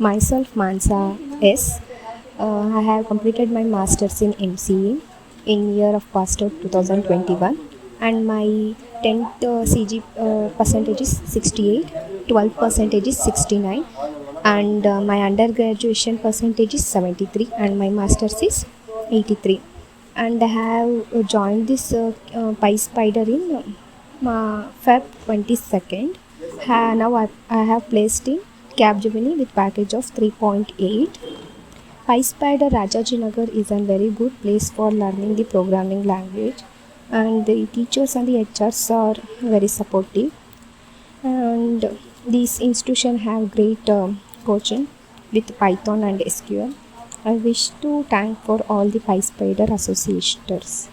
Myself, Manasa.S. I have completed my Masters in MCA in year of passed out 2021, and my 10th CG percentage is 68, 12 percentage is 69, and my undergraduation percentage is 73, and my Masters is 83. And I have joined this Pyspider in Feb 22nd. Now I have placed in Capgemini with package of 3.8. Pyspider Rajajinagar is a very good place for learning the programming language, and the teachers and the HRs are very supportive. And these institutions have great coaching with Python and SQL. I wish to thank for all the Pyspider associators.